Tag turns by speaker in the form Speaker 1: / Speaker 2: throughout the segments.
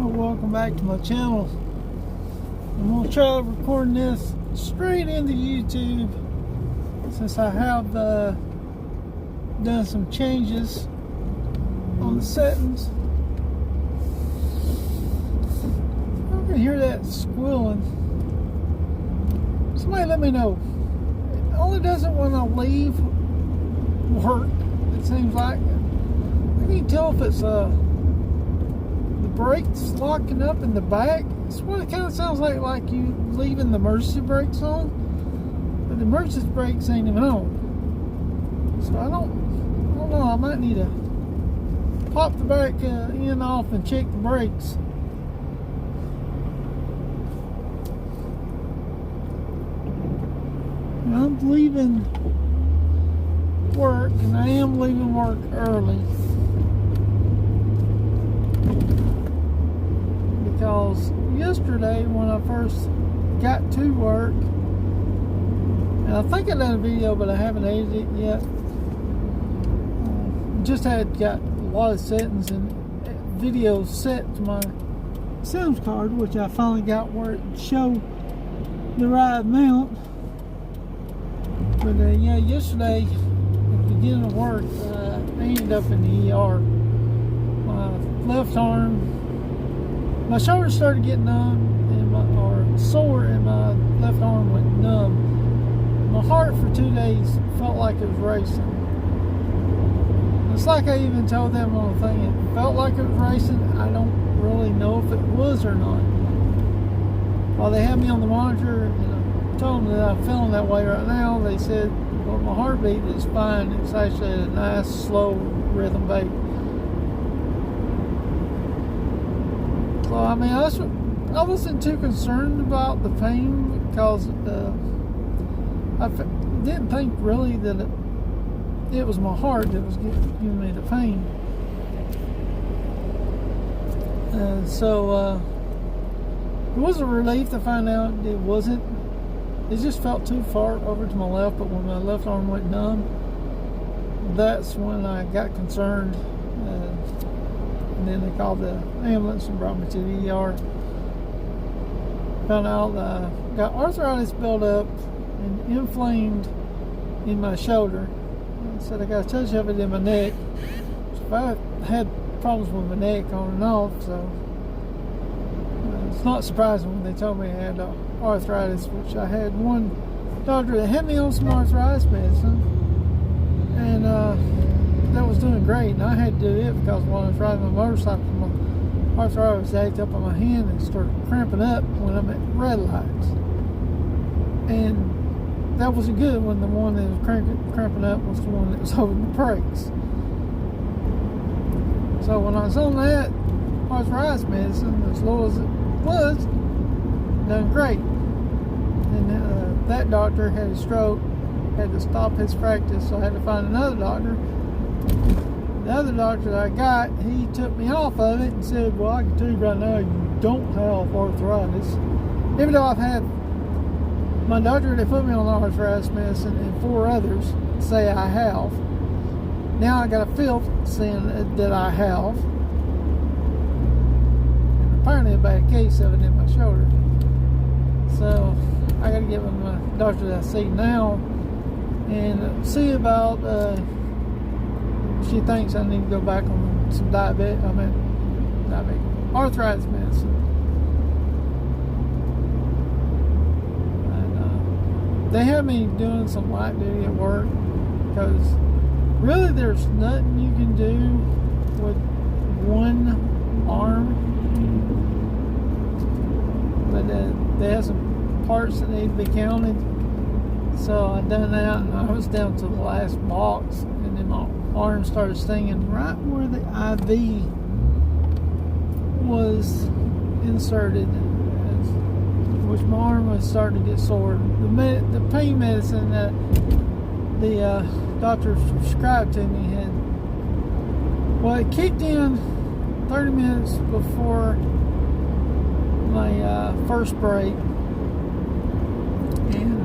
Speaker 1: Welcome back to my channel. I'm going to try recording this straight into YouTube since I have done some changes on the settings. I can hear that squealing. Somebody let me know. It only does it when I leave work, it seems like. I can't tell if it's the brakes locking up in the back. It's what it kind of sounds like you leaving the emergency brakes on, but the emergency brakes ain't even on. So I don't know. I might need to pop the back end off and check the brakes. I'm leaving work, and I am leaving work early because yesterday when I first got to work, and I think I done a video but I haven't edited it yet, just had got a lot of settings and videos set to my Sims card, which I finally got where it showed the right amount. But yeah, yesterday at the beginning of work, I ended up in the ER. My left arm, my shoulder started getting numb, or sore, and my left arm went numb. My heart for 2 days felt like it was racing. It's like I even told them on the thing, it felt like it was racing. I don't really know if it was or not. While they had me on the monitor, and I told them that I'm feeling that way right now, they said, well, my heartbeat is fine. It's actually a nice, slow rhythm beat. So, I mean, I wasn't too concerned about the pain because I didn't think really that it was my heart that was giving me the pain. So it was a relief to find out it wasn't. It just felt too far over to my left, but when my left arm went numb, that's when I got concerned. And then they called the ambulance and brought me to the ER. Found out that I got arthritis built up and inflamed in my shoulder. I said I got a touch of it in my neck. So I had problems with my neck on and off, so it's not surprising when they told me I had arthritis, which I had one doctor that had me on some arthritis medicine, and that was doing great, and I had to do it because when I was riding my motorcycle, my arthritis ached up on my hand and started cramping up when I'm at red lights, and that wasn't good when the one that was cramping up was the one that was holding the brakes. So when I was on that arthritis medicine, as low as it was, done great. And that doctor had a stroke, had to stop his practice, so I had to find another doctor. The other doctor that I got, he took me off of it and said, well, I can tell you right now, you don't have arthritis. Even though I've had my doctor that put me on arthritis medicine and 4 others say I have. Now I got a fifth saying that I have. And apparently a bad case of it in my shoulder. So I got to get with my doctor that I see now and see about she thinks I need to go back on some arthritis medicine. And they have me doing some light duty at work because really there's nothing you can do with one arm. But they have some parts that need to be counted. So I done that, and I was down to the last box, and then my arm started stinging right where the IV was inserted, which my arm was starting to get sore. The pain medicine that the doctor prescribed to me it kicked in 30 minutes before my first break, and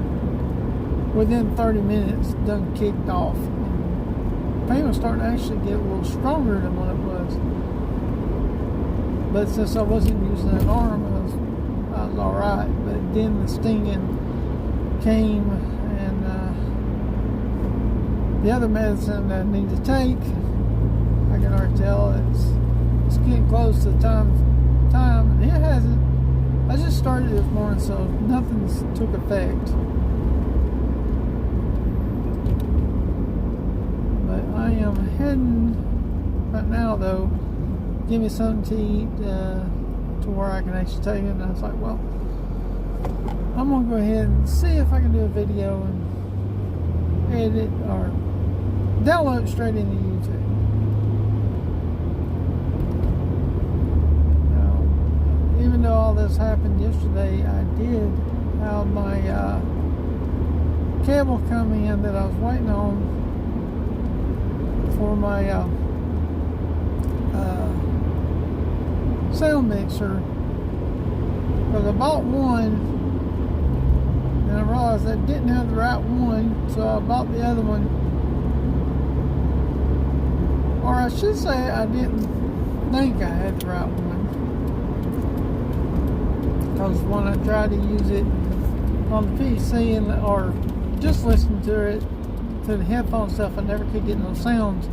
Speaker 1: within 30 minutes done kicked off. Pain was starting to actually get a little stronger than what it was. But since I wasn't using an arm, I was all right. But then the stinging came, and the other medicine that I need to take, I can already tell it's getting close to the time, and it hasn't. I just started this morning, so nothing's took effect. But I am heading right now, though. Give me something to eat to where I can actually take it. And I was like, well, I'm gonna go ahead and see if I can do a video and edit or download it straight into YouTube. Now, even though all this happened yesterday, I did have my cable come in that I was waiting on for my sound mixer, because I bought one and I realized I didn't have the right one, so I bought the other one. Or I should say, I didn't think I had the right one, because when I tried to use it on the PC or just listen to it to the headphone stuff, I never could get no sounds.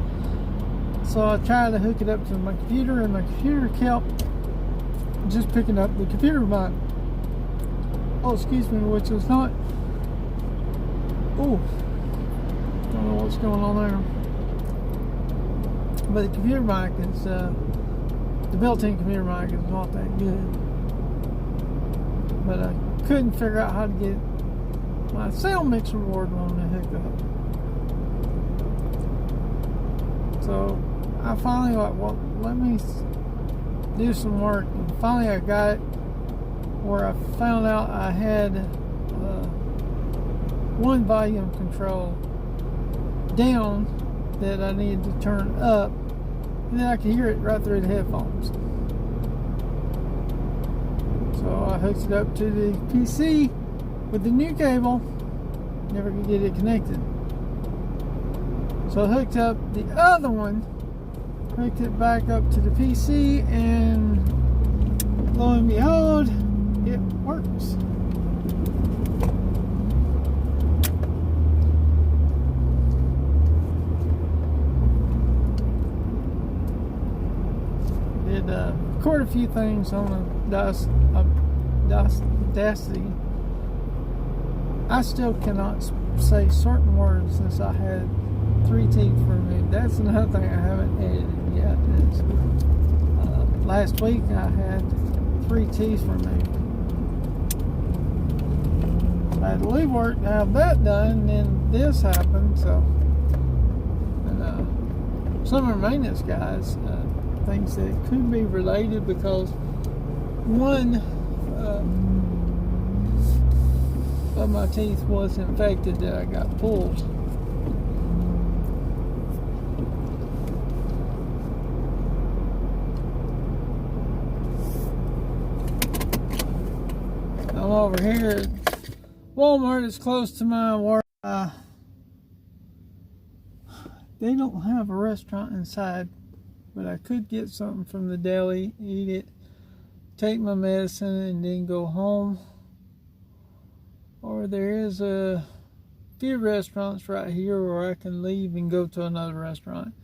Speaker 1: So I tried to hook it up to my computer, and my computer kept just picking up the computer mic. Oh, excuse me, which is not. Oh, I don't know what's going on there. But the computer mic is, the built-in computer mic is not that good. But I couldn't figure out how to get my sound mixer board on to hook up. So I finally like, well, let me do some work. And finally I got it where I found out I had one volume control down that I needed to turn up, and then I could hear it right through the headphones. So I hooked it up to the PC with the new cable. Never could get it connected. So I hooked up the other one, hooked it back up to the PC, and lo and behold, it works. Did record a few things on the Audacity. I still cannot say certain words since I had 3 teeth removed. That's another thing I haven't edited yet. Last week I had 3 teeth removed. I had to leave work to have that done, and then this happened. So, and some of our maintenance guys thinks that it could be related because one of my teeth was infected that I got pulled. I'm over here at Walmart. It's close to my work. They don't have a restaurant inside, but I could get something from the deli, eat it, take my medicine, and then go home. Or there is a few restaurants right here where I can leave and go to another restaurant.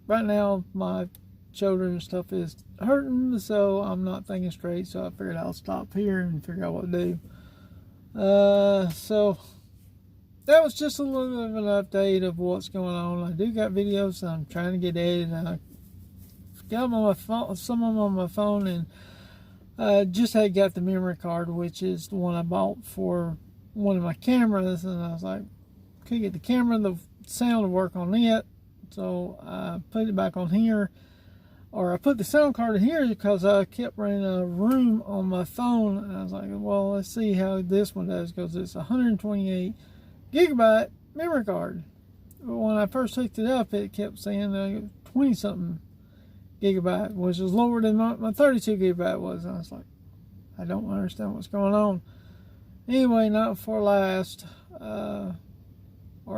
Speaker 1: Right now, my shoulder and stuff is hurting, so I'm not thinking straight, so I figured I'll stop here and figure out what to do. So that was just a little bit of an update of what's going on. I do got videos I'm trying to get edited. I got them on my phone, some of them on my phone, and just had got the memory card, which is the one I bought for one of my cameras, and I was like, could get the camera, the sound to work on it, so I put it back on here, or I put the sound card in here because I kept running out of room on my phone, and I was like, well, let's see how this one does, because it's a 128 gigabyte memory card. But when I first hooked it up, it kept saying 20 something gigabyte, which was lower than my 32 gigabyte was. And I was like, I don't understand what's going on. Anyway, not before last, or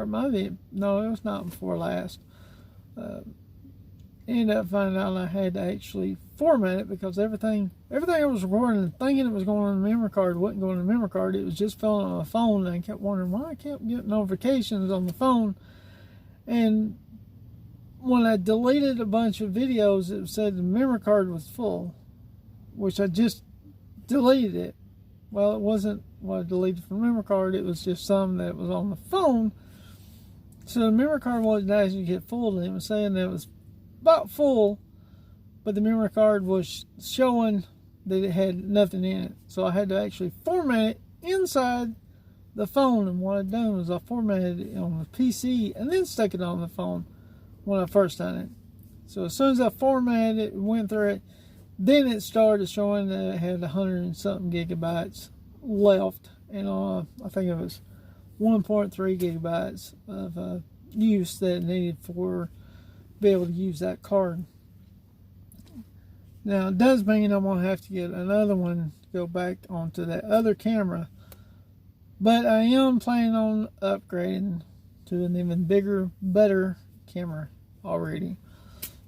Speaker 1: it might be, no, it was not before last. ended up finding out I had to actually format it, because everything I was recording and thinking it was going on the memory card wasn't going on the memory card. It was just filling on my phone, and I kept wondering why I kept getting notifications on the phone. And when I deleted a bunch of videos, it said the memory card was full, which I just deleted it. Well, it wasn't what I deleted from the memory card, it was just some that was on the phone. So the memory card wasn't actually get full, and it was saying that it was about full, but the memory card was showing that it had nothing in it. So I had to actually format it inside the phone, and what I'd done was I formatted it on the PC and then stuck it on the phone when I first done it. So as soon as I formatted it and went through it, then it started showing that it had 100 and something gigabytes left, and I think it was 1.3 gigabytes of use that it needed for be able to use that card. Now it does mean I'm gonna have to get another one to go back onto that other camera, but I am planning on upgrading to an even bigger, better camera already.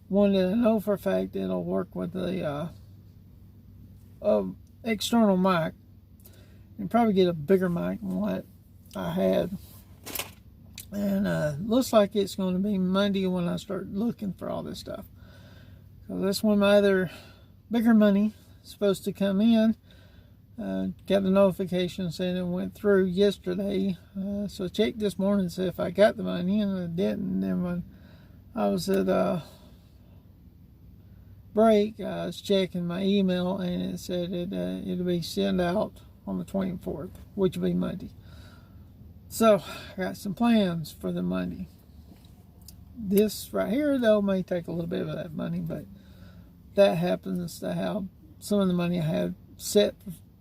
Speaker 1: One that I know for a fact it'll work with the external mic, and probably get a bigger mic than what I had. And looks like it's going to be Monday when I start looking for all this stuff. So that's when my other bigger money is supposed to come in. Got a notification saying it went through yesterday. So I checked this morning to see if I got the money, and I didn't. And then when I was at break, I was checking my email, and it said it'll be sent out on the 24th, which will be Monday. So I got some plans for the Monday. This right here, though, may take a little bit of that money, but that happens to have some of the money I have set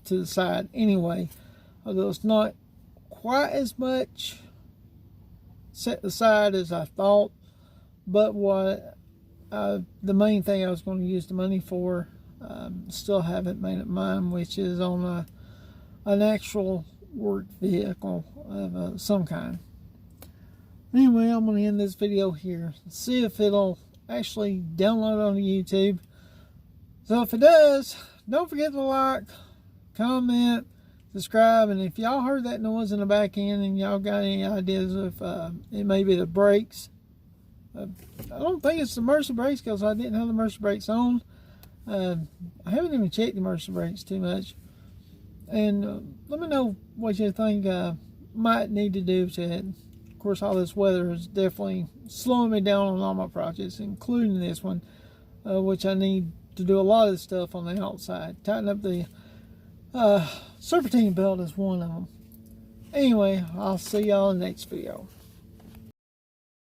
Speaker 1: to the side anyway, although it's not quite as much set aside as I thought. But what the main thing I was going to use the money for, still haven't made up mine, which is on an actual work vehicle of some kind. Anyway, I'm going to end this video here, see if it'll actually download on YouTube. So if it does, don't forget to like, comment, subscribe, and if y'all heard that noise in the back end and y'all got any ideas if it may be the brakes, I don't think it's the emergency brakes, because I didn't have the emergency brakes on. I haven't even checked the emergency brakes too much. And let me know what you think might need to do to it. Of course, all this weather is definitely slowing me down on all my projects, including this one, which I need to do a lot of stuff on the outside. Tighten up the serpentine belt is one of them. Anyway, I'll see y'all in the next video.